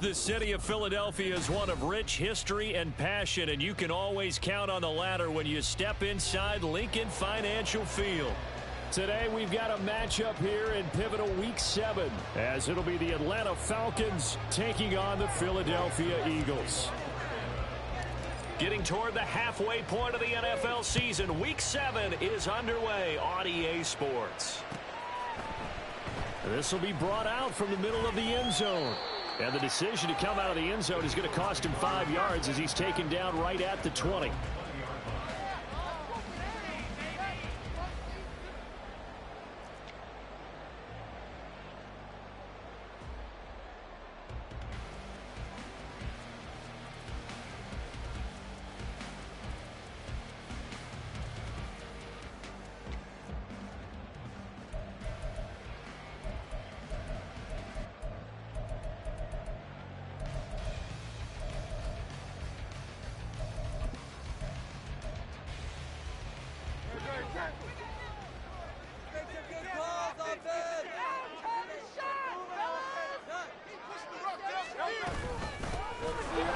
The city of Philadelphia is one of rich history and passion, and you can always count on the latter when you step inside Lincoln Financial Field. Today we've got a matchup here in pivotal Week 7, as it'll be the Atlanta Falcons taking on the Philadelphia Eagles. Getting toward the halfway point of the NFL season, Week 7 is underway on EA Sports. This will be brought out from the middle of the end zone. And the decision to come out of the end zone is going to cost him 5 yards as he's taken down right at the 20.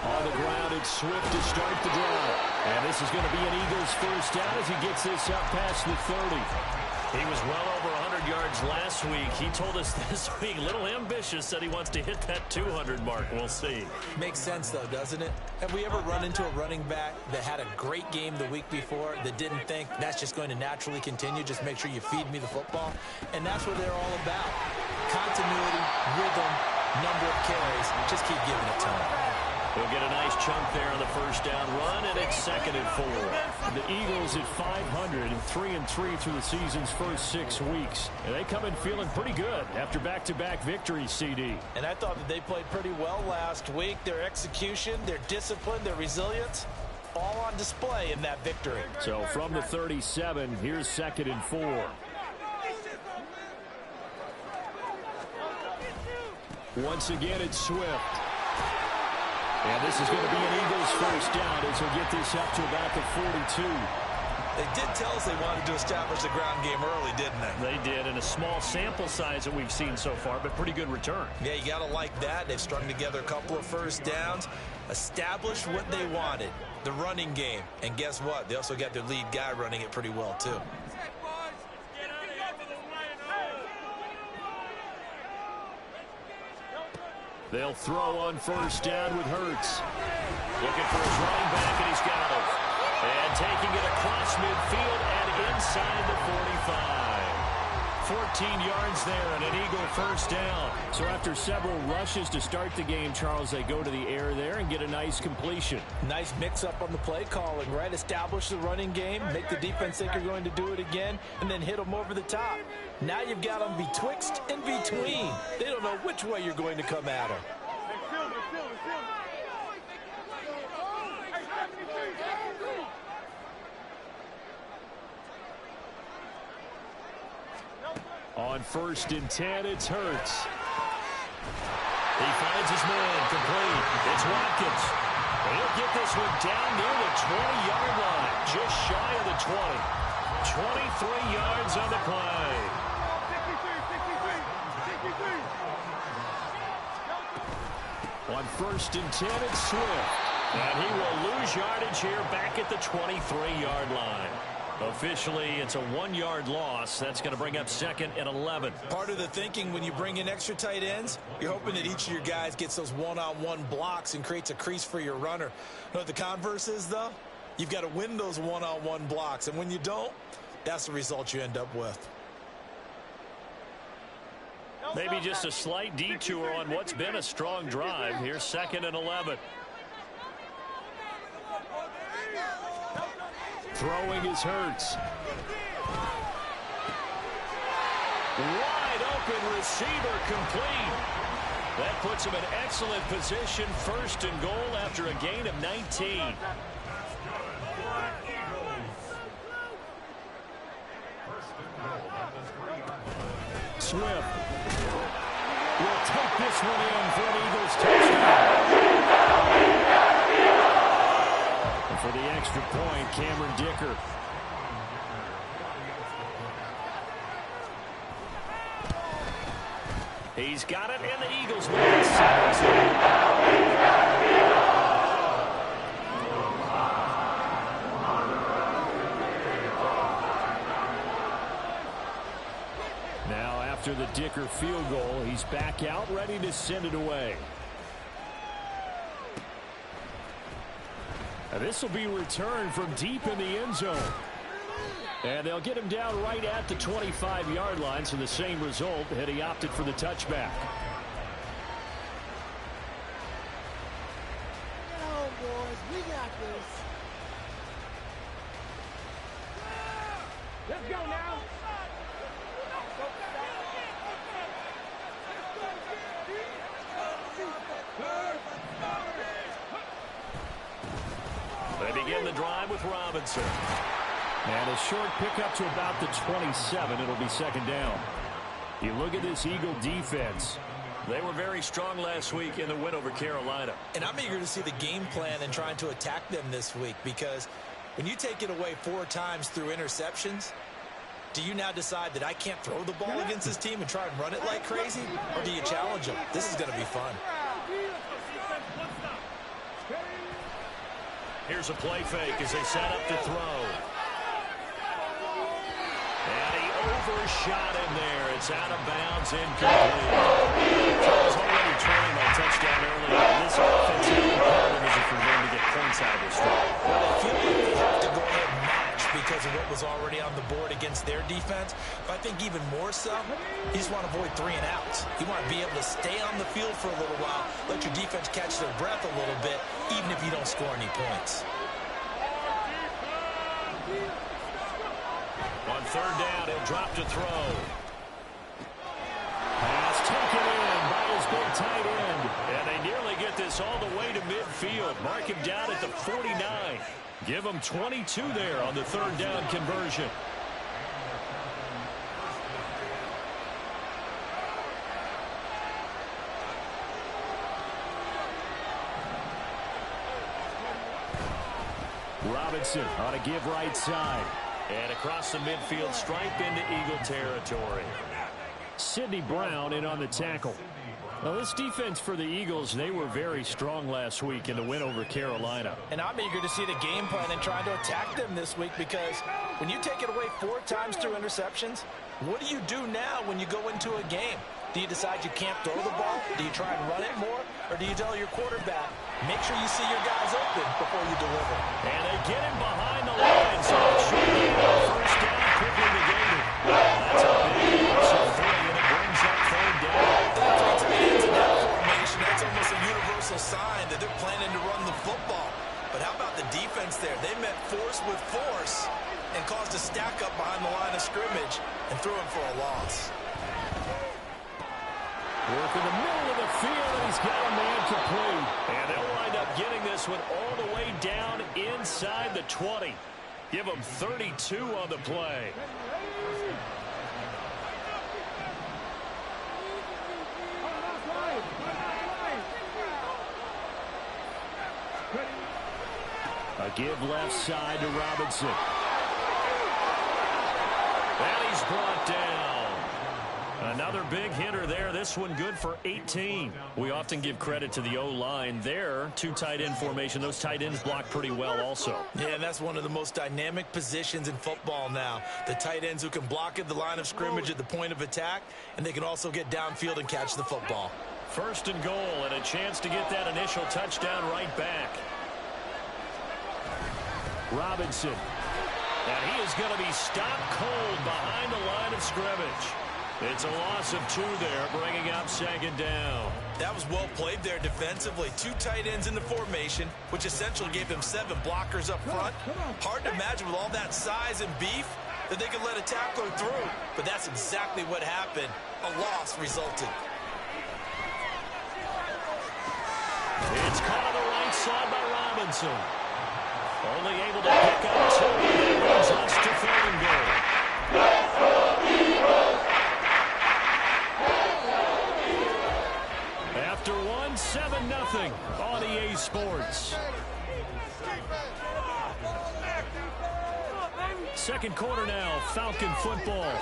On the ground, it's Swift to start the drive. And this is going to be an Eagles first down as he gets this up past the 30. He was well over 100 yards last week. He told us this week, a little ambitious, said he wants to hit that 200 mark. We'll see. Makes sense, though, doesn't it? Have we ever run into a running back that had a great game the week before that didn't think that's just going to naturally continue? Just make sure you feed me the football. And that's what they're all about. Continuity, rhythm, number of carries. Just keep giving it to them. He'll get a nice chunk there on the first down run, and it's 2nd and 4. The Eagles at 500 and 3-3 through the season's first 6 weeks. And they come in feeling pretty good after back-to-back victories, CD. And I thought that they played pretty well last week. Their execution, their discipline, their resilience, all on display in that victory. So from the 37, here's 2nd and 4. Once again, it's Swift. And this is going to be an Eagles first down as he'll get this up to about the 42. They did tell us they wanted to establish the ground game early, didn't they? They did, in a small sample size that we've seen so far, but pretty good return. Yeah, you got to like that. They've strung together a couple of first downs, established what they wanted, the running game. And guess what? They also got their lead guy running it pretty well, too. They'll throw on first down with Hurts. Looking for his running back, and he's got him. And taking it across midfield and inside the 45. 14 yards there and an Eagle first down. So after several rushes to start the game, Charles, they go to the air there and get a nice completion. Nice mix-up on the play calling, right? Establish the running game, make the defense think you're going to do it again, and then hit them over the top. Now you've got them betwixt and between. They don't know which way you're going to come at them. On 1st and 10, it's Hurts. He finds his man, complete. It's Watkins. He'll get this one down near the 20-yard line, just shy of the 20. 23 yards on the play. On 1st and 10, it's Swift. And he will lose yardage here back at the 23-yard line. Officially, it's a 1-yard loss. That's going to bring up 2nd and 11. Part of the thinking when you bring in extra tight ends, you're hoping that each of your guys gets those one-on-one blocks and creates a crease for your runner. You know what the converse is, though? You've got to win those one-on-one blocks. And when you don't, that's the result you end up with. Maybe just a slight detour on what's been a strong drive. Here's 2nd and 11. Throwing is Hurts. Wide open receiver complete. That puts him in excellent position, 1st and goal after a gain of 19. Swift will take this one in for an Eagles touchdown. And for the extra point, Cameron Dicker. He's got it, and the Eagles win it 7-2. Now, after the Dicker field goal, he's back out, ready to send it away. And this will be returned from deep in the end zone. And they'll get him down right at the 25-yard line, so the same result, had he opted for the touchback. Get home, boys. We got this. Let's go now. They begin the drive with Robinson. And a short pickup to about the 27. It'll be 2nd down. You look at this Eagle defense. They were very strong last week in the win over Carolina. And I'm eager to see the game plan and trying to attack them this week, because when you take it away 4 times through interceptions, do you now decide that I can't throw the ball against this team and try and run it like crazy? Or do you challenge them? This is going to be fun. Here's a play fake as they set up to throw. And he overshot him there. It's out of bounds, incomplete. Charles already trailing on touchdown early. This offense is important for them to get points out of this drive. Well, they feel like they have to go ahead and match because of what was already on the board against their defense. But I think even more so, you just want to avoid 3 and outs. You want to be able to stay on the field for a little while, let your defense catch their breath a little bit, even if you don't score any points. On 3rd down, he'll drop to throw. Pass taken in by his big tight end. And they nearly get this all the way to midfield. Mark him down at the 49. Give him 22 there on the 3rd down conversion. Robinson on a give right side. And across the midfield stripe into Eagle territory. Sidney Brown in on the tackle. Now, this defense for the Eagles, they were very strong last week in the win over Carolina. And I'm eager to see the game plan and trying to attack them this week, because when you take it away 4 times through interceptions, what do you do now when you go into a game? Do you decide you can't throw the ball? Do you try and run it more? Or do you tell your quarterback, make sure you see your guys open before you deliver? And they get him behind the line, so it should be a 1st down, quickly negated. That's a big loss of 3, and it brings up 3rd down. That's in that formation. That's almost a universal sign that they're planning to run the football. But how about the defense there? They met force with force and caused a stack up behind the line of scrimmage and threw him for a loss. Work in the middle of the field, and he's got a man complete. And they'll wind up getting this one all the way down inside the 20. Give them 32 on the play. A give left side to Robinson. And he's brought down. Another big hitter there. This one good for 18. We often give credit to the O-line there. 2 tight end formation. Those tight ends block pretty well also. Yeah, and that's one of the most dynamic positions in football now. The tight ends who can block at the line of scrimmage at the point of attack, and they can also get downfield and catch the football. 1st and goal, and a chance to get that initial touchdown right back. Robinson. And he is going to be stopped cold behind the line of scrimmage. It's a loss of 2 there, bringing up second down. That was well played there defensively. 2 tight ends in the formation, which essentially gave them 7 blockers up front. Hard to imagine with all that size and beef that they could let a tackler through. But that's exactly what happened. A loss resulted. It's caught on the right side by Robinson. Only able to pick up 2. That brings us to 3rd and goal. After 1, 7-0 on EA Sports. Second quarter now, Falcon football,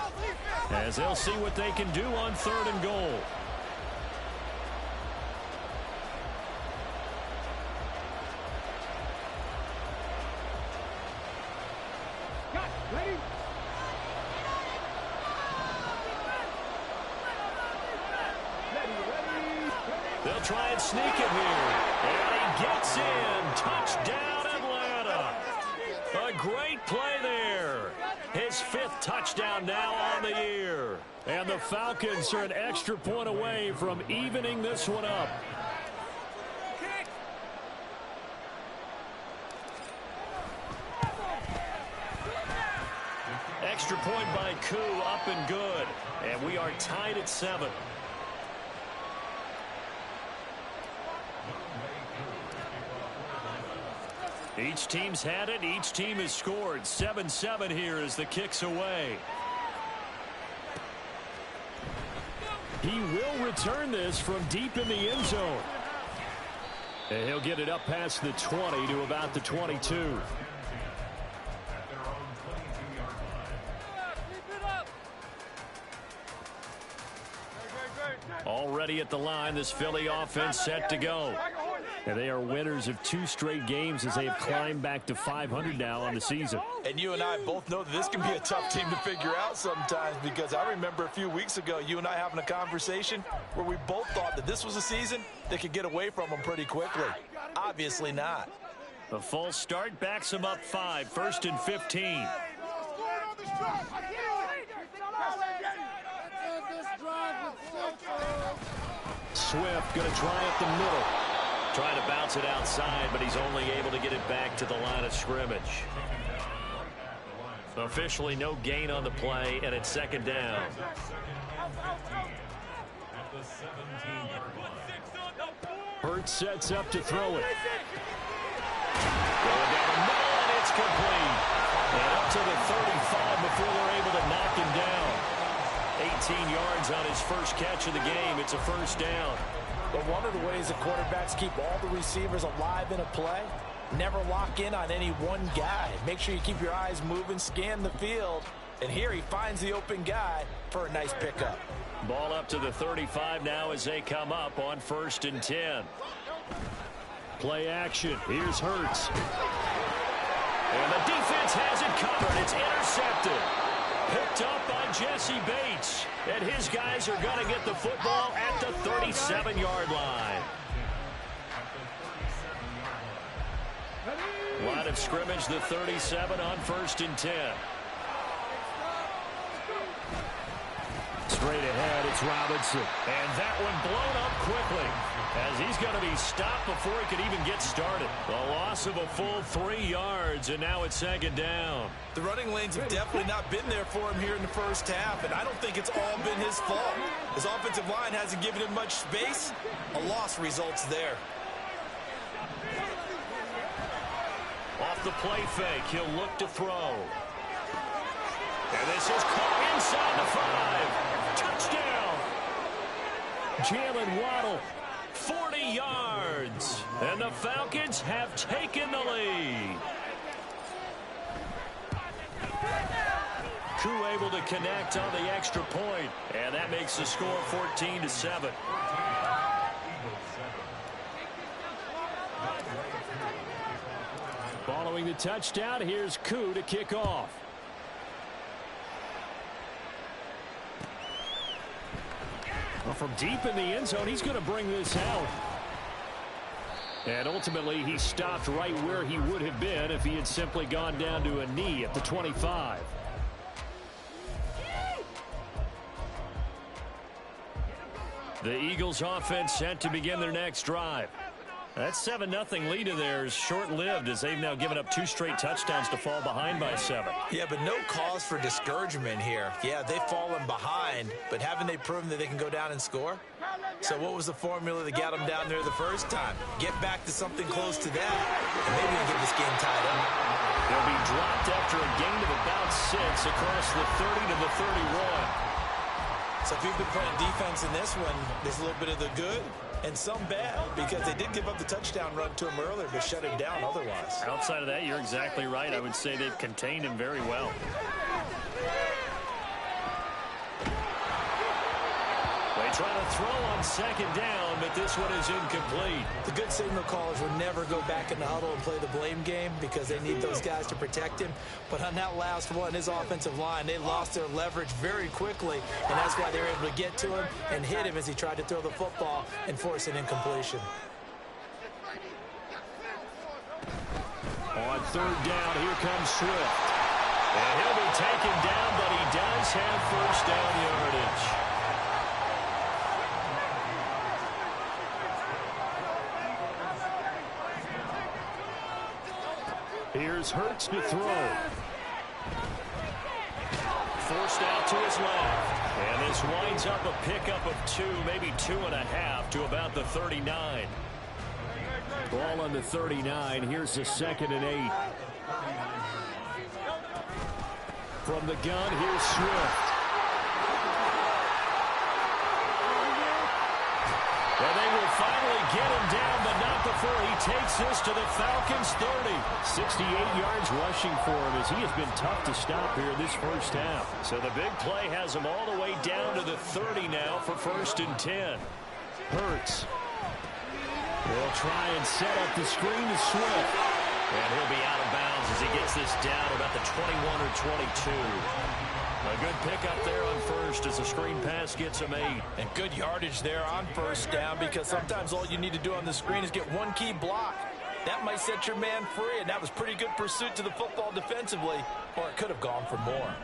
as they'll see what they can do on 3rd and goal. They'll try and sneak it here. And he gets in. Touchdown, Atlanta. A great play there. His 5th touchdown now on the year. And the Falcons are an extra point away from evening this one up. Extra point by Koo, up and good. And we are tied at 7. Each team's had it. Each team has scored. 7-7 here as the kick's away. He will return this from deep in the end zone. And he'll get it up past the 20 to about the 22. Already at the line, this Philly offense set to go. And they are winners of 2 straight games as they have climbed back to 500 now on the season. And you and I both know that this can be a tough team to figure out sometimes, because I remember a few weeks ago you and I having a conversation where we both thought that this was a season that could get away from them pretty quickly. Obviously not. A false start backs them up 5, 1st and 15. Swift going to try up the middle. Trying to bounce it outside, but he's only able to get it back to the line of scrimmage. Officially no gain on the play, and it's 2nd down. Hurts sets up to throw it. Going down the middle, and it's complete. And up to the 35 before they're able to knock him down. 18 yards on his first catch of the game. It's a 1st down. But one of the ways the quarterbacks keep all the receivers alive in a play, never lock in on any one guy. Make sure you keep your eyes moving, scan the field. And here he finds the open guy for a nice pickup. Ball up to the 35 now as they come up on 1st and 10. Play action. Here's Hurts. And the defense has it covered. It's intercepted. Picked up by Jesse Bates. And his guys are going to get the football at the 37-yard line. Line of scrimmage, the 37 on 1st and 10. Straight ahead, it's Robinson. And that one blown up quickly, as he's going to be stopped before he could even get started. A loss of a full 3 yards, and now it's 2nd down. The running lanes have definitely not been there for him here in the first half, and I don't think it's all been his fault. His offensive line hasn't given him much space. A loss results there. Off the play fake, he'll look to throw. And this is caught inside the 5. Touchdown! Jalen Waddle, 40 yards. And the Falcons have taken the lead. Koo able to connect on the extra point. And that makes the score 14-7. Following the touchdown, here's Koo to kick off. Well, from deep in the end zone, he's going to bring this out. And ultimately, he stopped right where he would have been if he had simply gone down to a knee at the 25. The Eagles offense set to begin their next drive. That 7-0 lead of theirs short-lived as they've now given up 2 straight touchdowns to fall behind by 7. Yeah, but no cause for discouragement here. Yeah, they've fallen behind, but haven't they proven that they can go down and score? So what was the formula that got them down there the first time? Get back to something close to that, and maybe we can get this game tied up. They'll be dropped after a gain of about 6 across the 30 to the 31. So if you've been playing defense in this one, there's a little bit of the good and some bad, because they did give up the touchdown run to him earlier, but shut him down otherwise. Outside of that, you're exactly right. I would say they've contained him very well. They try to throw on 2nd down, but this one is incomplete. The good signal callers will never go back in the huddle and play the blame game because they need those guys to protect him. But on that last one, his offensive line, they lost their leverage very quickly, and that's why they were able to get to him and hit him as he tried to throw the football and force an incompletion. On 3rd down, here comes Swift. And he'll be taken down, but he does have 1st down yardage. Here's Hurts to throw. Forced out to his left. And this winds up a pickup of 2, maybe 2.5 to about the 39. Ball on the 39. Here's the 2nd and 8. From the gun, here's Swift. And they will finally get him down, but not before he takes this to the Falcons' 30. 68 yards rushing for him as he has been tough to stop here this first half. So the big play has him all the way down to the 30 now for 1st and 10. Hurts. They'll try and set up the screen to Swift. And he'll be out of bounds as he gets this down about the 21 or 22. A good pickup there on 1st as the screen pass gets him 8. And good yardage there on 1st down, because sometimes all you need to do on the screen is get one key block. That might set your man free, and that was pretty good pursuit to the football defensively, or it could have gone for more.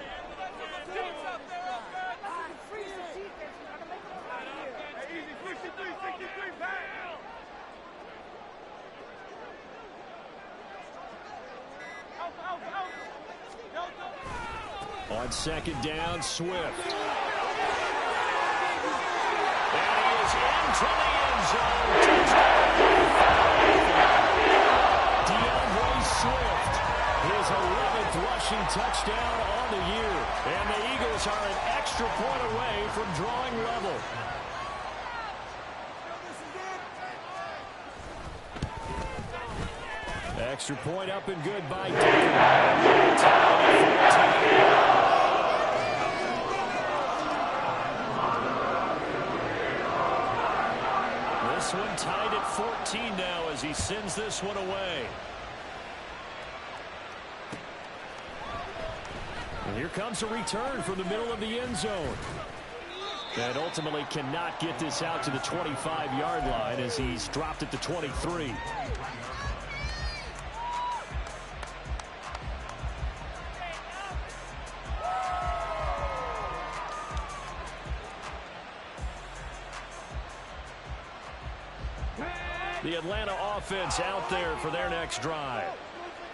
On 2nd down, Swift. And he is into the end zone. DeAndre Swift, his 11th rushing touchdown on the year. And the Eagles are an extra point away from drawing level. Extra point up and good by This one tied at 14 now as he sends this one away. And here comes a return from the middle of the end zone. And ultimately cannot get this out to the 25-yard line as he's dropped at the 23. The Atlanta offense out there for their next drive.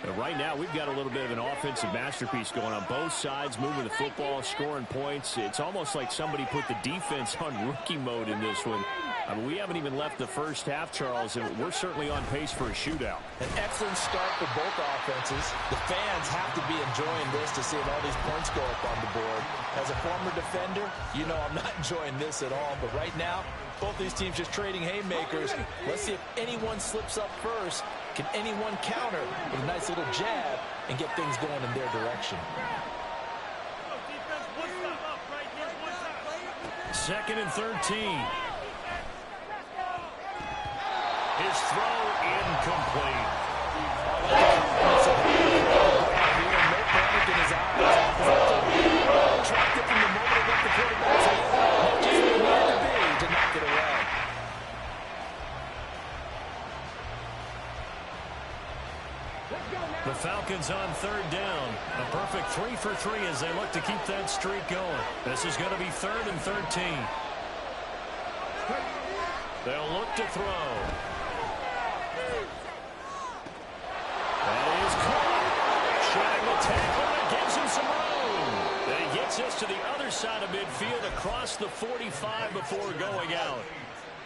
And right now, we've got a little bit of an offensive masterpiece going on both sides, moving the football, scoring points. It's almost like somebody put the defense on rookie mode in this one. I mean, we haven't even left the first half, Charles, and we're certainly on pace for a shootout. An excellent start for both offenses. The fans have to be enjoying this to see all these points go up on the board. As a former defender, you know I'm not enjoying this at all. But right now, both these teams just trading haymakers. Let's see if anyone slips up first. Can anyone counter with a nice little jab and get things going in their direction? 2nd and 13. His throw incomplete. No panic in his eyes. Tracked it from the moment it left the quarterback's hand. Not just where it needed to be to knock it away. The Falcons on 3rd down. A perfect 3 for 3 as they look to keep that streak going. This is going to be 3rd and 13. They'll look to throw. That is caught. Shedding the tackle, and gives him some room. And he gets us to the other side of midfield across the 45 before going out.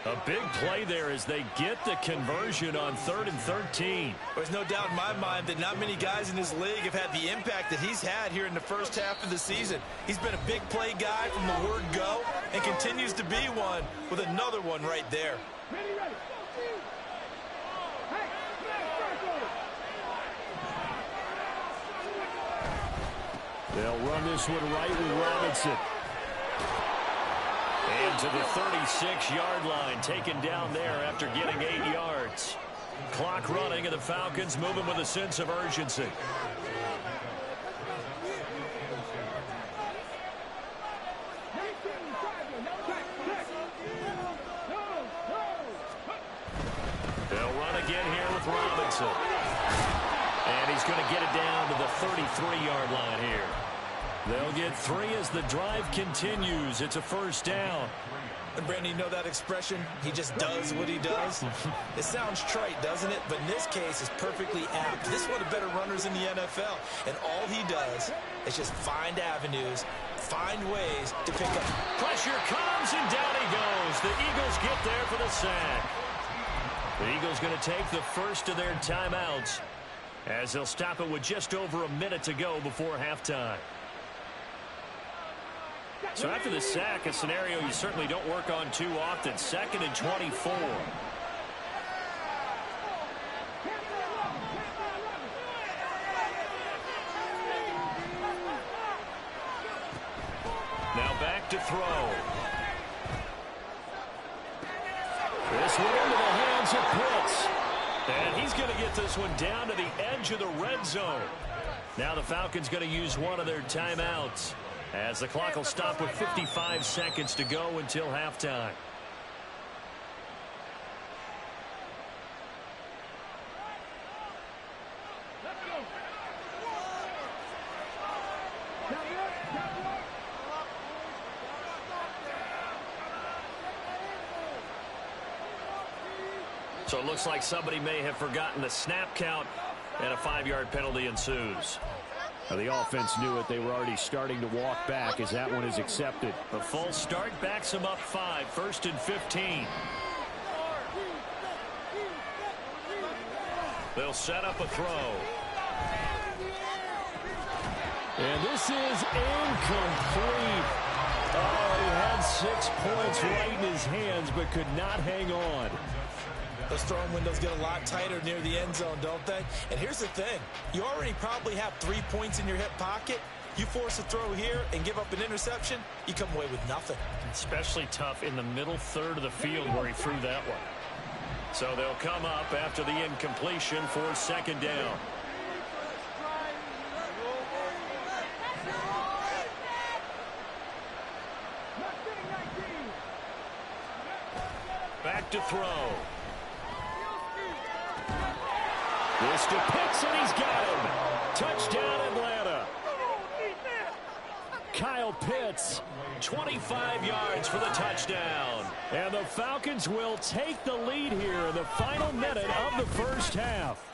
A big play there as they get the conversion on 3rd and 13. There's no doubt in my mind that not many guys in this league have had the impact that he's had here in the first half of the season. He's been a big play guy from the word go and continues to be one with another one right there. They'll run this one right with Robinson. And to the 36-yard line, taken down there after getting 8 yards. Clock running, and the Falcons moving with a sense of urgency. They'll run again here with Robinson. And he's going to get it down to the 33-yard line here. They'll get 3 as the drive continues. It's a first down. And Brandon, you know that expression? He just does what he does. It sounds trite, doesn't it? But in this case, it's perfectly apt. This is one of the better runners in the NFL. And all he does is just find avenues, find ways to pick up. Pressure comes, and down he goes. The Eagles get there for the sack. The Eagles going to take the first of their timeouts as they'll stop it with just over a minute to go before halftime. So after the sack, a scenario you certainly don't work on too often. 2nd and 24. Now back to throw. This one into the hands of Pitts. And he's going to get this one down to the edge of the red zone. Now the Falcons going to use one of their timeouts, as the clock will stop with 55 seconds to go until halftime. So it looks like somebody may have forgotten the snap count, and a 5-yard penalty ensues. Now the offense knew it. They were already starting to walk back as that one is accepted. The full start backs them up 5. 1st and 15. They'll set up a throw. And this is incomplete. Oh, he had 6 points right in his hands, but could not hang on. Those throwing windows get a lot tighter near the end zone, don't they? And here's the thing. You already probably have 3 points in your hip pocket. You force a throw here and give up an interception, you come away with nothing. Especially tough in the middle third of the field where he threw that one. So they'll come up after the incompletion for 2nd down. Back to throw. This to Pitts, and he's got him. Touchdown, Atlanta. Kyle Pitts, 25 yards for the touchdown. And the Falcons will take the lead here in the final minute of the first half.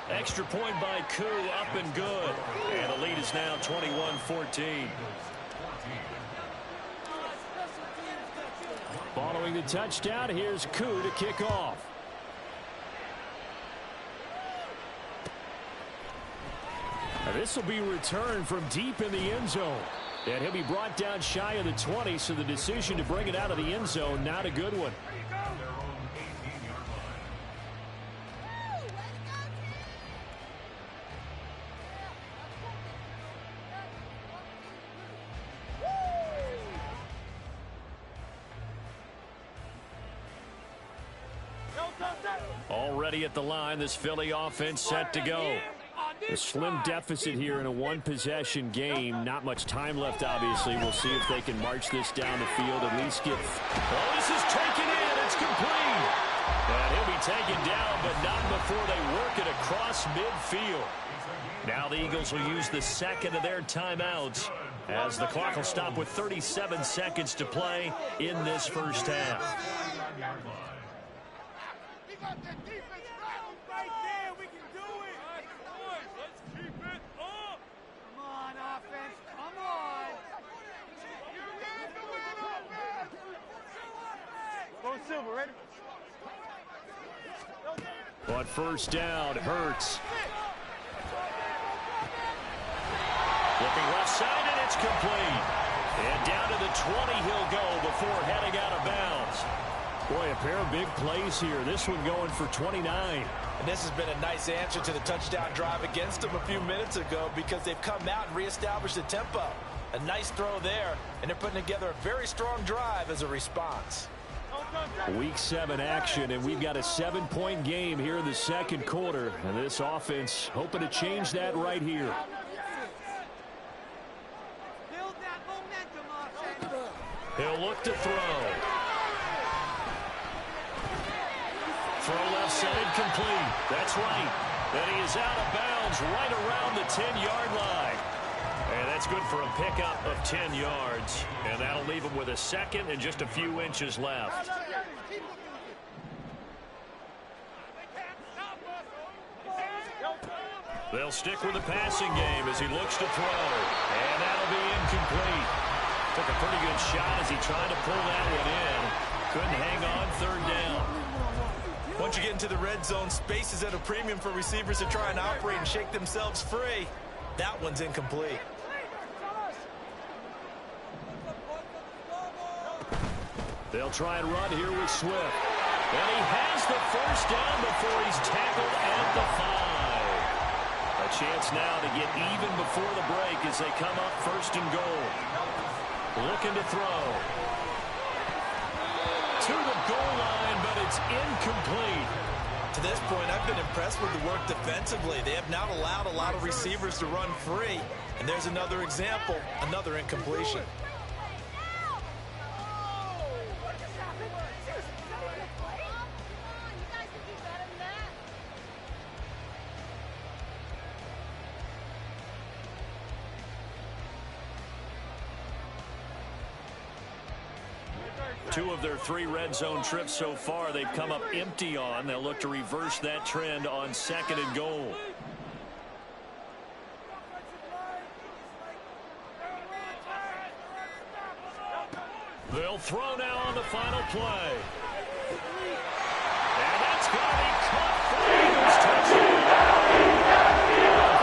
Extra point by Koo, up and good. And the lead is now 21-14. Following the touchdown, here's Koo to kick off. Now this will be returned from deep in the end zone. And he'll be brought down shy of the 20, so the decision to bring it out of the end zone, not a good one. Already at the line, this Philly offense set to go. A slim deficit here in a one-possession game. Not much time left, obviously. We'll see if they can march this down the field, at least get... Oh, this is taken in. It's complete. And he'll be taken down, but not before they work it across midfield. Now the Eagles will use the 2nd of their timeouts as the clock will stop with 37 seconds to play in this first half. 1-yard line. We got that defense right there. We can do it. Boys, let's keep it up. Come on, offense. Come on. You need to win offense. Go Silver, ready? On first down, Hurts. Looking left side, and it's complete. And down to the 20 he'll go before heading out of bounds. Boy, a pair of big plays here. This one going for 29. And this has been a nice answer to the touchdown drive against them a few minutes ago because they've come out and reestablished the tempo. A nice throw there, and they're putting together a very strong drive as a response. Week 7 action, and we've got a 7-point game here in the second quarter. And this offense hoping to change that right here. Build that momentum, offense. He'll look to throw. Throw left side complete. That's right. And he is out of bounds right around the 10-yard line. And that's good for a pickup of 10 yards. And that'll leave him with a second and just a few inches left. They'll stick with the passing game as he looks to throw. And that'll be incomplete. Took a pretty good shot as he tried to pull that one in. Couldn't hang on third down. Once you get into the red zone, space is at a premium for receivers to try and operate and shake themselves free. That one's incomplete. They'll try and run here with Swift. And he has the first down before he's tackled at the 5. A chance now to get even before the break as they come up first and goal. Looking to throw. To the goal line, but it's incomplete. To this point, I've been impressed with the work defensively. They have not allowed a lot of receivers to run free. And there's another example, another incompletion. Two of their 3 red zone trips so far they've come up empty on. They'll look to reverse that trend on second and goal. They'll throw now on the final play. And that's going to be caught for the Eagles touchdown.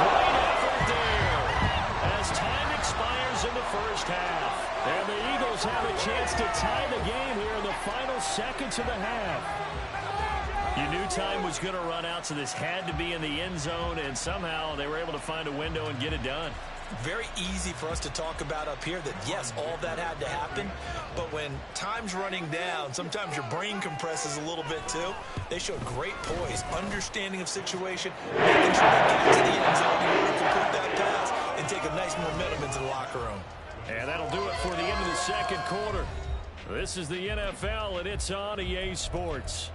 Great effort there as time expires in the first half. And the Eagles have a chance to tie the game here in the final seconds of the half. You knew time was going to run out, so this had to be in the end zone, and somehow they were able to find a window and get it done. Very easy for us to talk about up here that, yes, all that had to happen. But when time's running down, sometimes your brain compresses a little bit too. They showed great poise, understanding of situation, making sure they got to the end zone in order to complete that pass and take a nice momentum into the locker room. And that'll do it for the end of the second quarter. This is the NFL, and it's on EA Sports.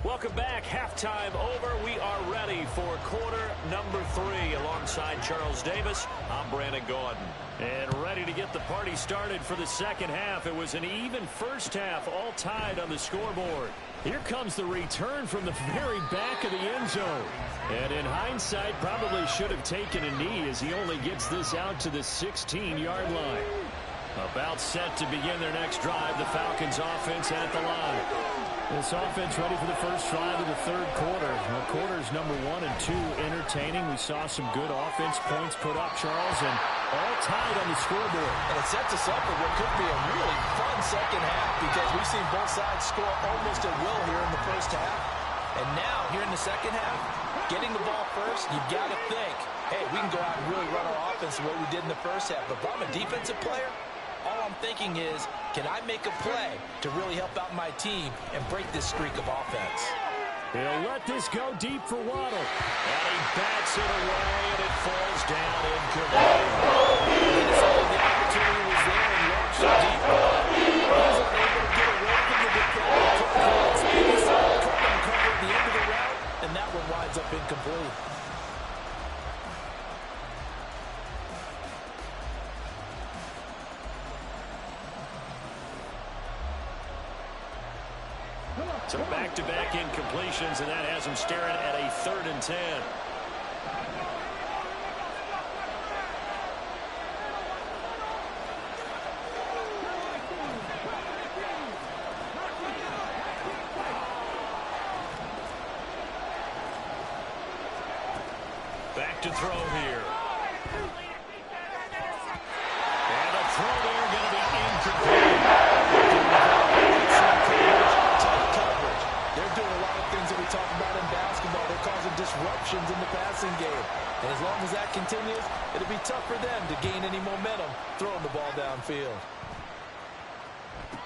Welcome back. Halftime over. We are ready for quarter number 3 alongside Charles Davis. I'm Brandon Gaudin. And ready to get the party started for the second half. It was an even first half, all tied on the scoreboard. Here comes the return from the very back of the end zone. And in hindsight, probably should have taken a knee as he only gets this out to the 16-yard line. About set to begin their next drive, the Falcons offense at the line. This offense ready for the first drive of the third quarter. Well, quarters number 1 and 2 entertaining. We saw some good offense points put up, Charles, and all tied on the scoreboard. And it sets us up for what could be a really fun second half because we've seen both sides score almost at will here in the first half. And now, here in the second half, getting the ball first, you've got to think, hey, we can go out and really run our offense the way we did in the first half. But if I'm a defensive player, all I'm thinking is, can I make a play to really help out my team and break this streak of offense? He'll let this go deep for Waddle. And he bats it away, and it falls down incomplete. And so the opportunity was there and launched it deep. He was unable to get away from the defender. Couldn't cover at the end of the route, and So back-to-back incompletions, and that has him staring at a 3rd and 10. Back to throw here. And a throw there going to be incomplete. Tight coverage. They're doing a lot of things that we talk about in basketball. They're causing disruptions in the passing game. And as long as that continues, it'll be tough for them to gain any momentum throwing the ball downfield.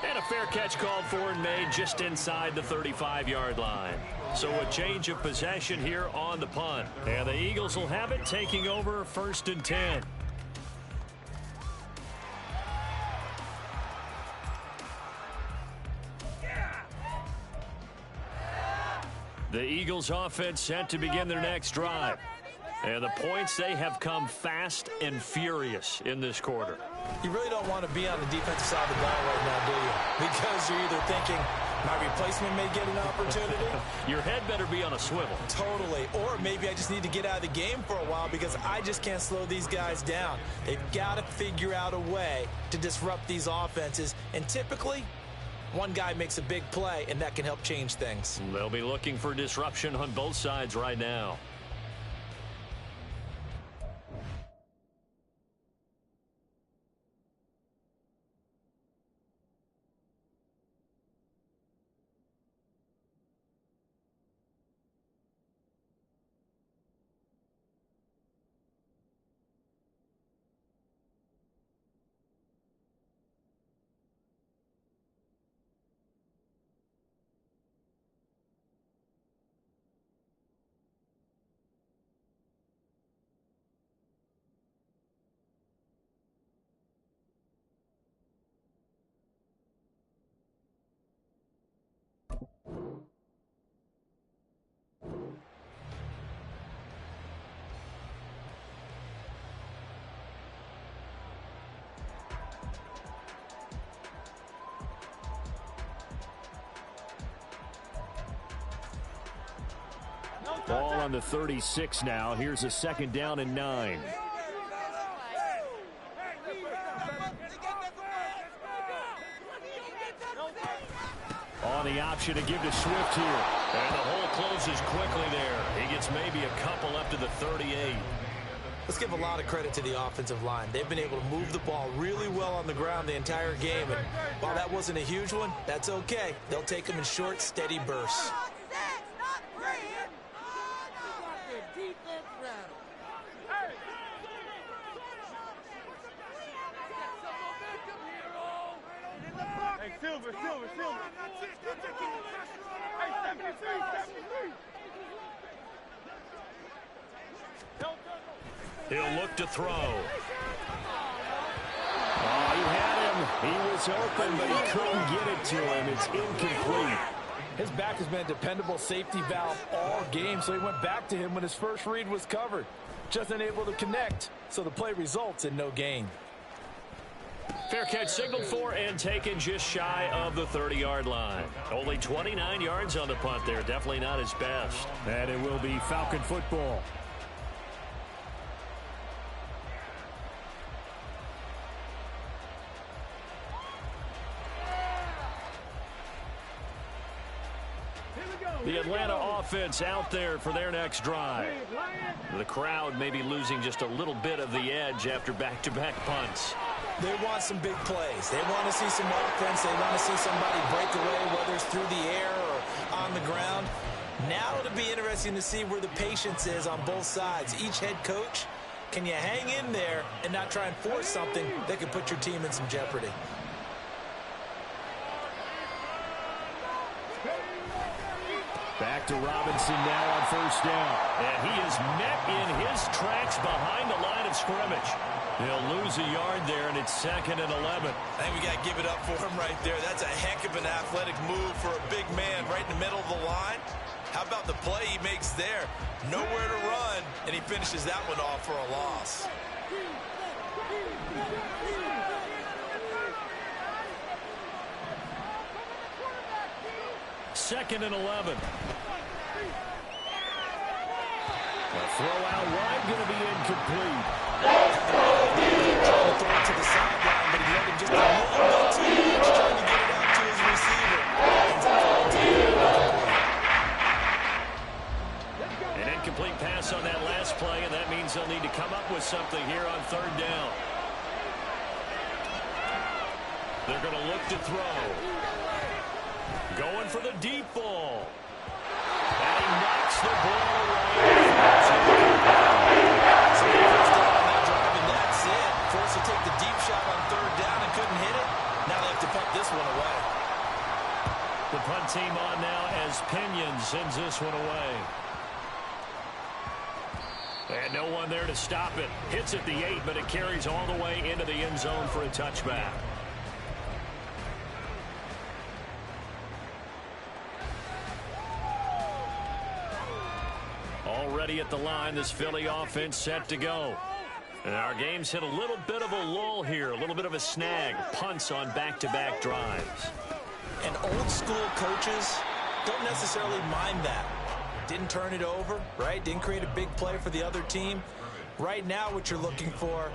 And a fair catch called for and made just inside the 35-yard line. So a change of possession here on the punt. And the Eagles will have it, taking over 1st and 10. The Eagles offense set to begin their next drive. And the points, they have come fast and furious in this quarter. You really don't want to be on the defensive side of the ball right now, do you? Because you're either thinking, my replacement may get an opportunity. Your head better be on a swivel. Totally. Or maybe I just need to get out of the game for a while because I just can't slow these guys down. They've got to figure out a way to disrupt these offenses. And typically, one guy makes a big play, and that can help change things. They'll be looking for disruption on both sides right now. Ball on the 36 now. Here's a 2nd down and 9. On the option to give to Swift here. And the hole closes quickly there. He gets maybe a couple up to the 38. Let's give a lot of credit to the offensive line. They've been able to move the ball really well on the ground the entire game. And while that wasn't a huge one, that's okay. They'll take them in short, steady bursts. Silver. Hey, 73. He'll look to throw. Oh, he had him. He was open, but he couldn't get it to him. It's incomplete. His back has been a dependable safety valve all game, so he went back to him when his first read was covered. Just unable to connect, so the play results in no gain. Fair catch signaled for and taken just shy of the 30-yard line. Only 29 yards on the punt there. Definitely not his best. And it will be Falcon football. The Atlanta offense out there for their next drive. The crowd may be losing just a little bit of the edge after back-to-back punts. They want some big plays. They want to see some offense. They want to see somebody break away, whether it's through the air or on the ground. Now it'll be interesting to see where the patience is on both sides. Each head coach, can you hang in there and not try and force something that could put your team in some jeopardy? Back to Robinson now on first down. And he is met in his tracks behind the line of scrimmage. He'll lose a yard there, and it's 2nd and 11. I think we got to give it up for him right there. That's a heck of an athletic move for a big man right in the middle of the line. How about the play he makes there? Nowhere to run, and he finishes that one off for a loss. 2nd and 11. A throw out wide, going to be incomplete. Trying to throw it to the sideline, but he let him just a little bit too much, trying to get it out to his receiver. An incomplete pass on that last play, and that means they'll need to come up with something here on 3rd down. They're going to look to throw. Going for the deep ball. And he knocks the ball away. So he goes down on that drive, and that's it. Forced to take the deep shot on 3rd down and couldn't hit it. Now they have to punt this one away. The punt team on now as Pinion sends this one away. And no one there to stop it. Hits at the 8, but it carries all the way into the end zone for a touchback. Already at the line, this Philly offense set to go. And our game's hit a little bit of a lull here, a little bit of a snag. Punts on back-to-back drives. And old school coaches don't necessarily mind that. Didn't turn it over, right? Didn't create a big play for the other team. Right now what you're looking for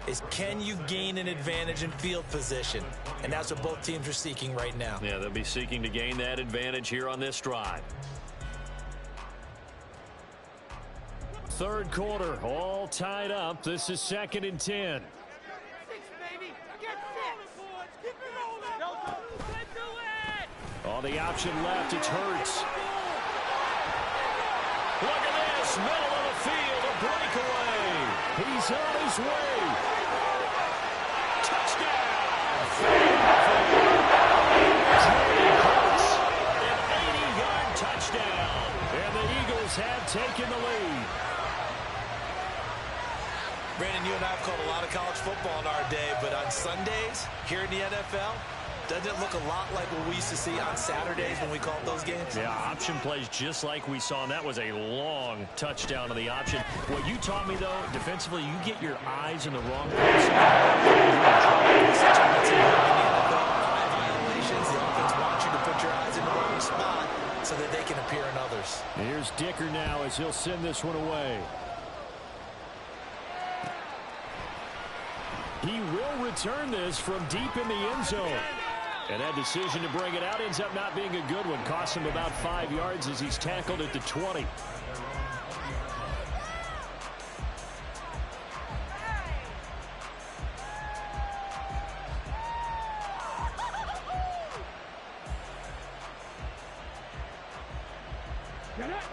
is, can you gain an advantage in field position? And that's what both teams are seeking right now. Yeah, they'll be seeking to gain that advantage here on this drive. 3rd quarter, all tied up. This is 2nd and 10. 6, baby. Get 6. Keep it rolling. Let's do it. On the option left, it's Hurts. Look at this, middle of the field, a breakaway. He's on his way. Touchdown. Jalen Hurts, an 80-yard touchdown. And the Eagles have taken the lead. Brandon, you and I have called a lot of college football in our day, but on Sundays here in the NFL, doesn't it look a lot like what we used to see on Saturdays when we called those games? Yeah, option plays just like we saw, and that was a long touchdown on the option. What you taught me, though, defensively, you get your eyes in the wrong place. High violations, the offense wants you to put your eyes in the wrong spot so that they can appear in others. Here's Dicker now as he'll send this one away. He will return this from deep in the end zone. And that decision to bring it out ends up not being a good one. Costs him about 5 yards as he's tackled at the 20.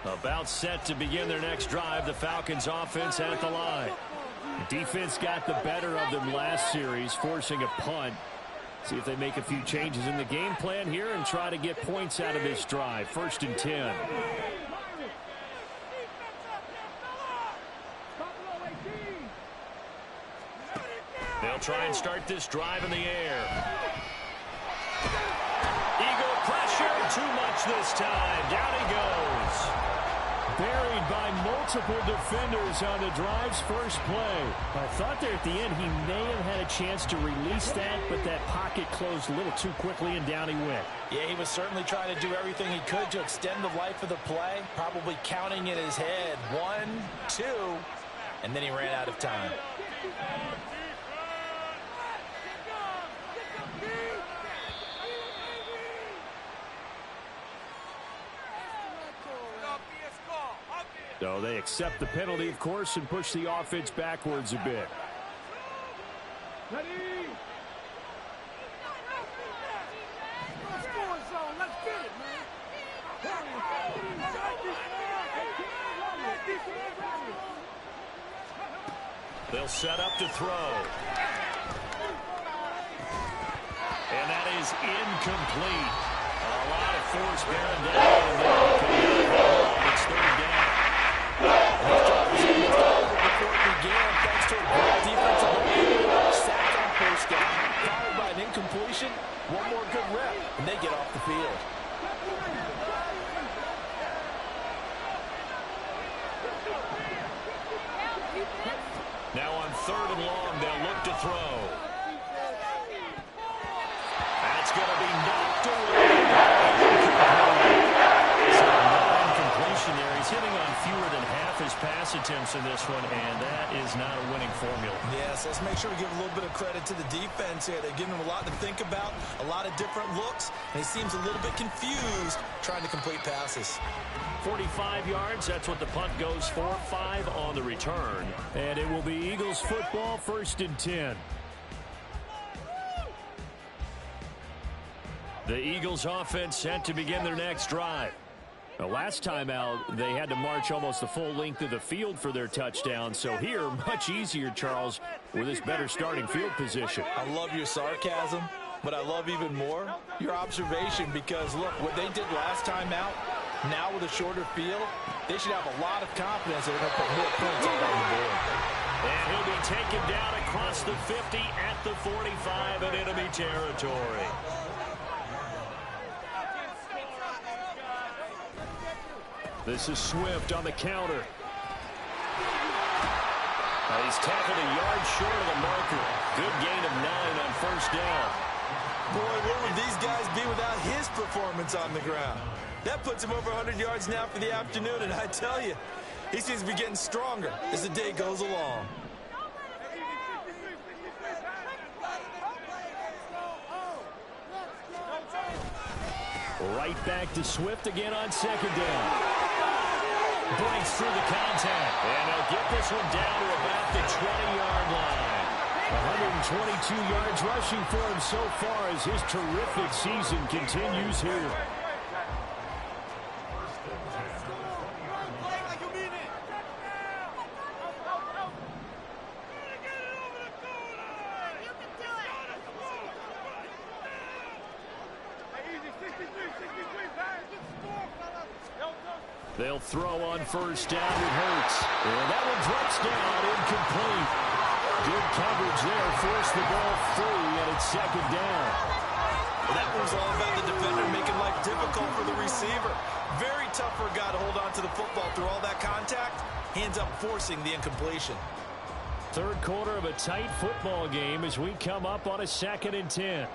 About set to begin their next drive. The Falcons offense at the line. Defense got the better of them last series, forcing a punt. See if they make a few changes in the game plan here and try to get points out of this drive. 1st and 10. They'll try and start this drive in the air. Eagle pressure, too much this time. Down he goes. Buried by multiple defenders on the drive's first play. I thought there at the end he may have had a chance to release that, but that pocket closed a little too quickly and down he went. Yeah, he was certainly trying to do everything he could to extend the life of the play, probably counting in his head 1, 2, and then he ran out of time. So they accept the penalty, of course, and push the offense backwards a bit. Ready? Score zone. Let's get it, man. They'll set up to throw. And that is incomplete. A lot of force bearing down. It's 3rd down. This drive was almost over before it began, thanks to a great defensive play. Sack on first down, followed by an incompletion. One more good rep, and they get off the field. Now on 3rd and long, they'll look to throw. That's going to be knocked away. fewer than half his pass attempts in this one, and that is not a winning formula. Yes, let's make sure we give a little bit of credit to the defense here. They're giving him a lot to think about, a lot of different looks, and he seems a little bit confused trying to complete passes. 45 yards, that's what the punt goes for. 5 on the return. And it will be Eagles football, 1st and 10. The Eagles offense set to begin their next drive. The last time out, they had to march almost the full length of the field for their touchdown. So here, much easier, Charles, with this better starting field position. I love your sarcasm, but I love even more your observation because, look, what they did last time out, now with a shorter field, they should have a lot of confidence that they're going to put more points up on the board. And he'll be taken down across the 50 at the 45 in enemy territory. This is Swift on the counter. He's tackled a yard short of the marker. Good gain of 9 on 1st down. Boy, where would these guys be without his performance on the ground? That puts him over 100 yards now for the afternoon, and I tell you, he seems to be getting stronger as the day goes along. Right back to Swift again on 2nd down. Breaks through the contact. And they'll get this one down to about the 20-yard line. 122 yards rushing for him so far as his terrific season continues here. They'll throw on 1st down with Hurts. And that one drops down, incomplete. Good coverage there, forced the ball free, and it's 2nd down. Well, that was all about the defender making life difficult for the receiver. Very tough for a guy to hold on to the football through all that contact. He ends up forcing the incompletion. 3rd quarter of a tight football game as we come up on a 2nd and 10.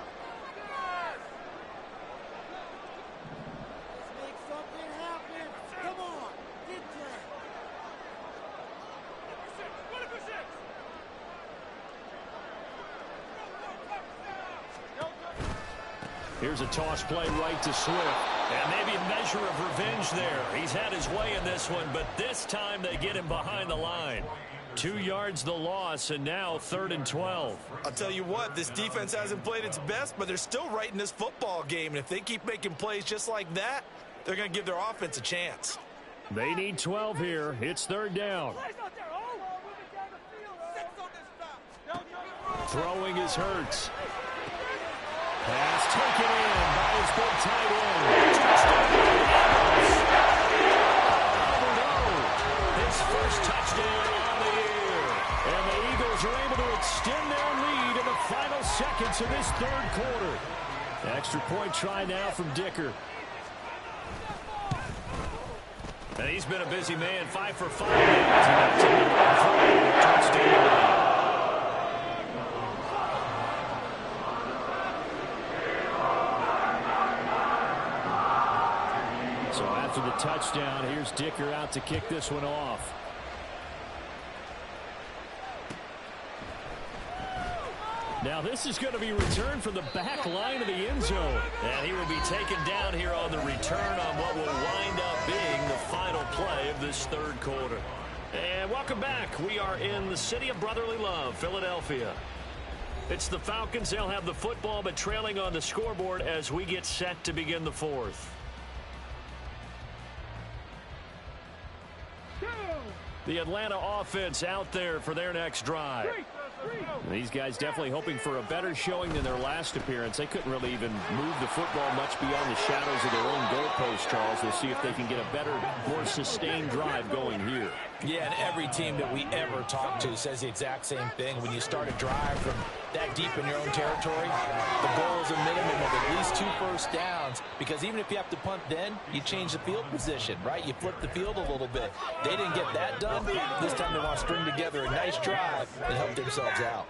Here's a toss play right to Swift. And maybe a measure of revenge there. He's had his way in this one, but this time they get him behind the line. 2 yards the loss, and now 3rd and 12. I'll tell you what, this defense hasn't played its best, but they're still right in this football game. And if they keep making plays just like that, they're going to give their offense a chance. They need 12 here. It's 3rd down. Throwing is Hurts. Pass taken in by his big tight end. Touchdown. Oh, no. His first touchdown on the year. And the Eagles are able to extend their lead in the final seconds of this 3rd quarter. Extra point try now from Dicker. And he's been a busy man, 5 for 5. Touchdown. So after the touchdown, here's Dicker out to kick this one off. Now this is going to be returned from the back line of the end zone. And he will be taken down here on the return on what will wind up being the final play of this 3rd quarter. And welcome back. We are in the city of brotherly love, Philadelphia. It's the Falcons. They'll have the football, but trailing on the scoreboard as we get set to begin the 4th. The Atlanta offense out there for their next drive. These guys definitely hoping for a better showing than their last appearance. They couldn't really even move the football much beyond the shadows of their own goalpost, Charles. We'll see if they can get a better, more sustained drive going here. Yeah, and every team that we ever talk to says the exact same thing. When you start a drive from that deep in your own territory, the goal is a minimum of at least 2 first downs, because even if you have to punt then, you change the field position, right? You flip the field a little bit. They didn't get that done. This time they want to string together a nice drive and help themselves out.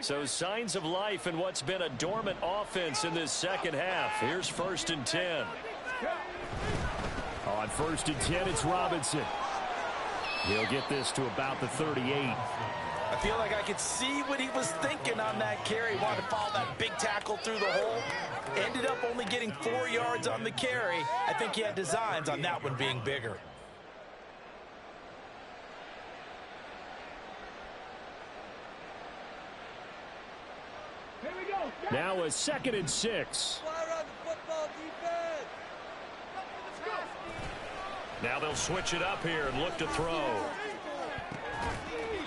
So signs of life in what's been a dormant offense in this second half. Here's 1st and 10. On 1st and 10, it's Robinson. He'll get this to about the 38. I feel like I could see what he was thinking on that carry. Wanted to follow that big tackle through the hole. Ended up only getting 4 yards on the carry. I think he had designs on that one being bigger. Now a 2nd and 6. Now they'll switch it up here and look to throw.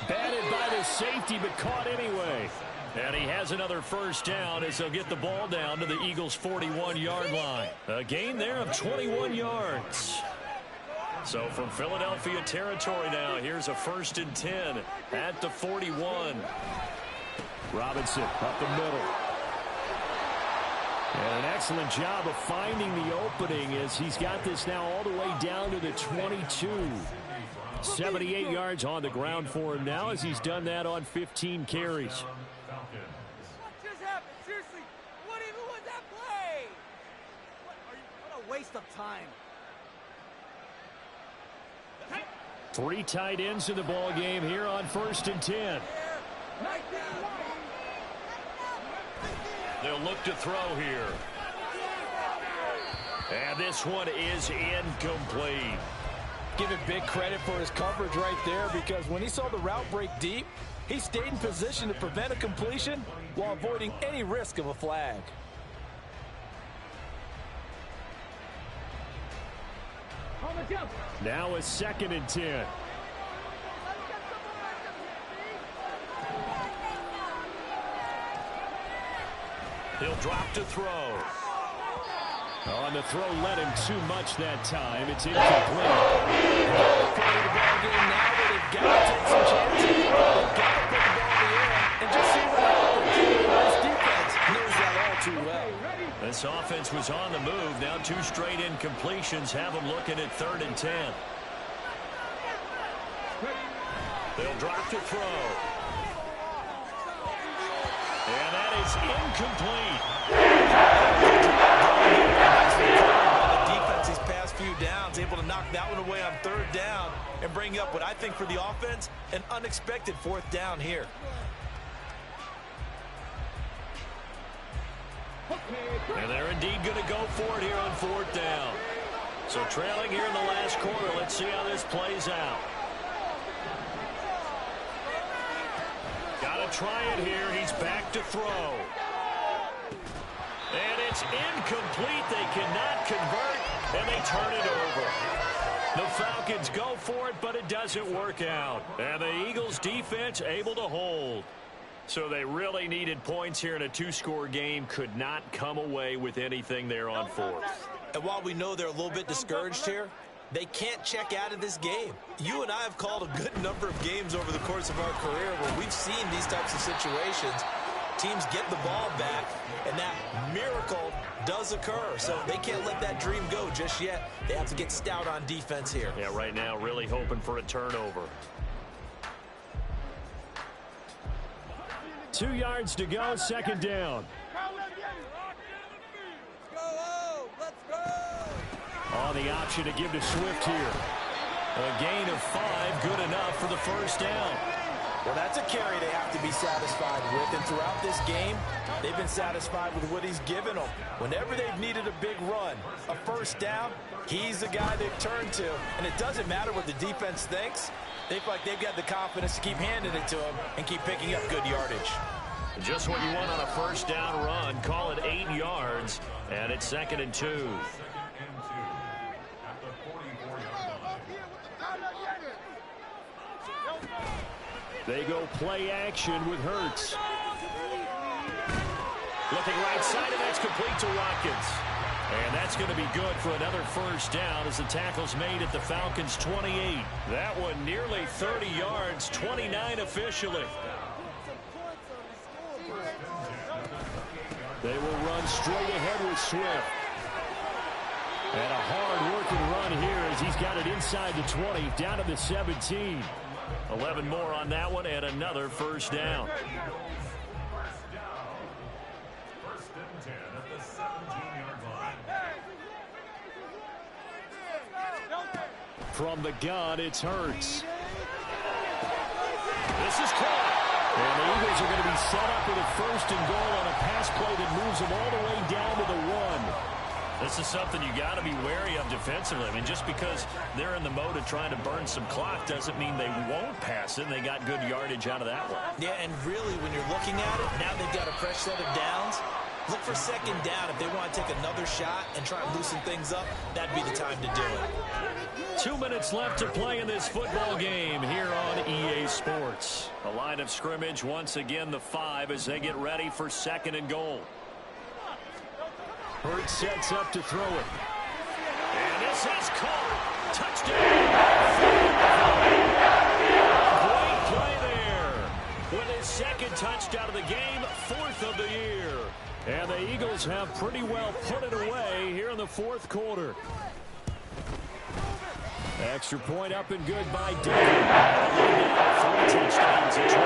Batted by the safety, but caught anyway. And he has another 1st down as they'll get the ball down to the Eagles' 41-yard line. A gain there of 21 yards. So from Philadelphia territory now, here's a 1st and 10 at the 41. Robinson up the middle. And an excellent job of finding the opening as he's got this now all the way down to the 22. 78 yards on the ground for him now as he's done that on 15 carries. What just happened? Seriously, what even was that play? What a waste of time. 3 tight ends in the ball game here on 1st and 10. Right down. They'll look to throw here. And this one is incomplete. Give him big credit for his coverage right there, because when he saw the route break deep, he stayed in position to prevent a completion while avoiding any risk of a flag. Now a 2nd and 10. He'll drop to throw. On the throw, let him too much that time. It's incomplete. They've got to take some chances. They've got to put the ball in the air and just see what happens. This defense knows that all too well. This offense was on the move. Now 2 straight incompletions have them looking at 3rd and 10. They'll drop to throw. And that is incomplete. The defense these past few downs able to knock that one away on 3rd down and bring up what I think for the offense, an unexpected 4th down here. And they're indeed going to go for it here on 4th down. So trailing here in the last quarter. Let's see how this plays out. Got to try it here. He's back to throw. And it's incomplete. They cannot convert, and they turn it over. The Falcons go for it, but it doesn't work out. And the Eagles defense able to hold. So they really needed points here in a 2-score game. Could not come away with anything there on 4th. And while we know they're a little bit discouraged here, they can't check out of this game. You and I have called a good number of games over the course of our career where we've seen these types of situations. Teams get the ball back, and that miracle does occur. So they can't let that dream go just yet. They have to get stout on defense here. Yeah, right now really hoping for a turnover. 2 yards to go, 2nd down. Let's go! On the option to give to Swift here. A gain of 5, good enough for the 1st down. Well, that's a carry they have to be satisfied with. And throughout this game, they've been satisfied with what he's given them. Whenever they've needed a big run, a 1st down, he's the guy they've turned to. And it doesn't matter what the defense thinks. They feel like they've got the confidence to keep handing it to him and keep picking up good yardage. Just what you want on a 1st down run. Call it 8 yards, and it's 2nd and 2. They go play action with Hurts. Looking right side, and that's complete to Watkins. And that's going to be good for another 1st down as the tackle's made at the Falcons' 28. That one nearly 30 yards, 29 officially. They will run straight ahead with Swift. And a hard-working run here as he's got it inside the 20, down to the 17. 11 more on that one and another first down. First and 10 at the 17-yard line. From the gun, it's Hurts. This is caught. And the Eagles are going to be set up with a first and goal on a pass play that moves them all the way down to the 1. This is something you got to be wary of defensively. I mean, just because they're in the mode of trying to burn some clock doesn't mean they won't pass it. They got good yardage out of that one. Yeah, and really, when you're looking at it, now they've got a fresh set of downs. Look for second down. If they want to take another shot and try and loosen things up, that'd be the time to do it. 2 minutes left to play in this football game here on EA Sports. The line of scrimmage, once again, the 5 as they get ready for second and goal. Hurts sets up to throw it. And this is caught. Touchdown. Great play there. With his second touchdown of the game, 4th of the year. And the Eagles have pretty well put it away here in the 4th quarter. Extra point up and good by Dicker. 3 touchdowns at 21.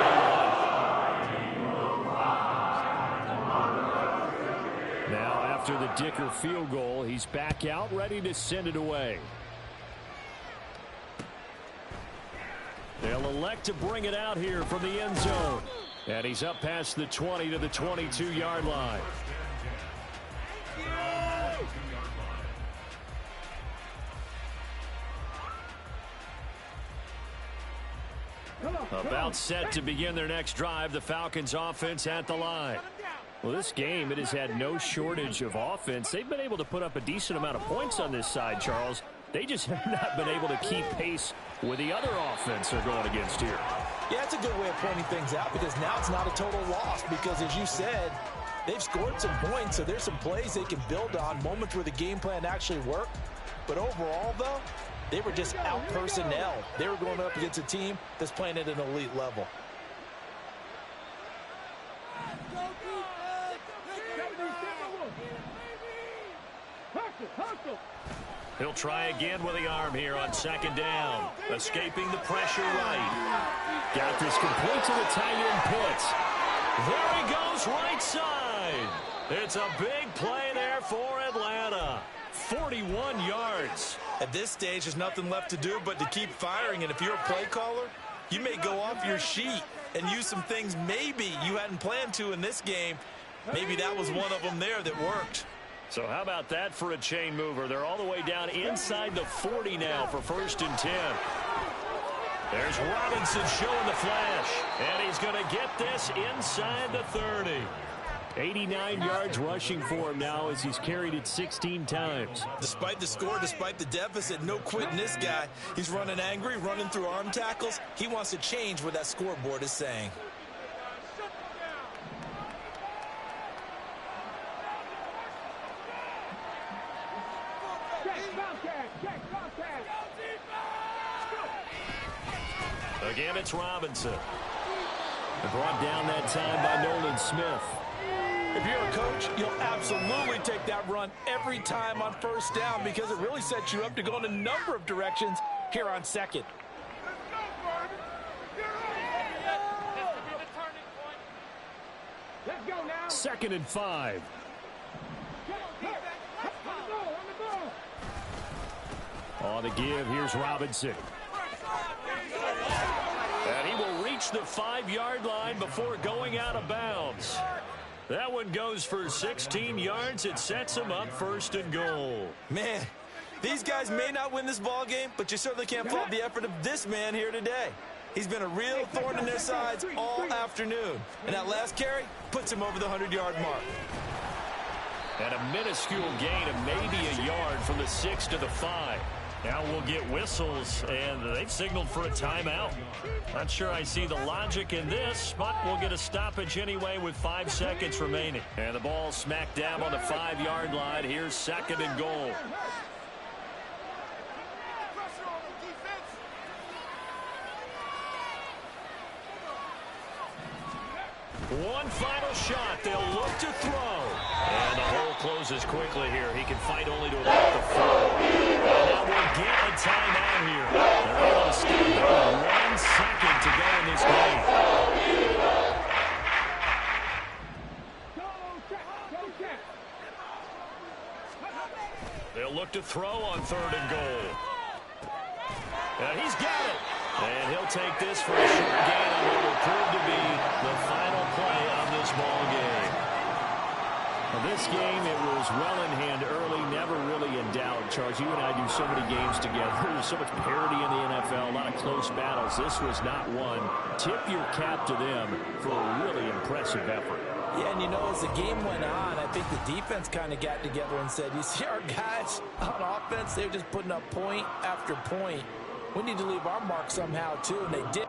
Now after the Dicker field goal, he's back out ready to send it away. They'll elect to bring it out here from the end zone. And he's up past the 20 to the 22-yard line. About set to begin their next drive, the Falcons offense at the line. Well, this game, it has had no shortage of offense. They've been able to put up a decent amount of points on this side, Charles. They just have not been able to keep pace with the other offense they're going against here. Yeah, it's a good way of pointing things out because now it's not a total loss because, as you said, they've scored some points, so there's some plays they can build on, moments where the game plan actually worked. But overall, though, they were just out-personnel. They were going up against a team that's playing at an elite level. He'll try again with the arm here on second down. Escaping the pressure right. Got this complete to the tight end Pitts. There he goes right side. It's a big play there for Atlanta. 41 yards. At this stage, there's nothing left to do but to keep firing. And if you're a play caller, you may go off your sheet and use some things maybe you hadn't planned to in this game. Maybe that was one of them there that worked. So how about that for a chain mover? They're all the way down inside the 40 now for first and 10. There's Robinson showing the flash. And he's going to get this inside the 30. 89 yards rushing for him now as he's carried it 16 times. Despite the score, despite the deficit, no quitting this guy. He's running angry, running through arm tackles. He wants to change what that scoreboard is saying. Again, it's Robinson. Brought down that time by Nolan Smith. If you're a coach, you'll absolutely take that run every time on first down because it really sets you up to go in a number of directions here on second. Let's go now. 2nd and 5. On the give, here's Robinson. And he will reach the 5-yard line before going out of bounds. That one goes for 16 yards. It sets him up first and goal. Man, these guys may not win this ball game, but you certainly can't fault the effort of this man here today. He's been a real thorn in their sides all afternoon. And that last carry puts him over the 100-yard mark. And a minuscule gain of maybe a yard from the 6 to the 5. Now we'll get whistles, and they've signaled for a timeout. Not sure I see the logic in this, but we'll get a stoppage anyway with 5 seconds remaining. And the ball smacked down on the 5-yard line. Here's second and goal. One final shot. They'll look to throw. And the hole closes quickly here. He can fight only to about the 4. And now we'll get a timeout here. They're able to stop it in 1 second. They'll look to throw on 3rd and goal. And he's got it. And he'll take this for a short gain on what will prove to be the final play of this ball game. Well, this game, it was well in hand early, never really in doubt. Charles, you and I do so many games together. There's so much parity in the NFL, a lot of close battles. This was not one. Tip your cap to them for a really impressive effort. Yeah, and you know, as the game went on, I think the defense kind of got together and said, you see our guys on offense, they're just putting up point after point. We need to leave our mark somehow, too, and they did.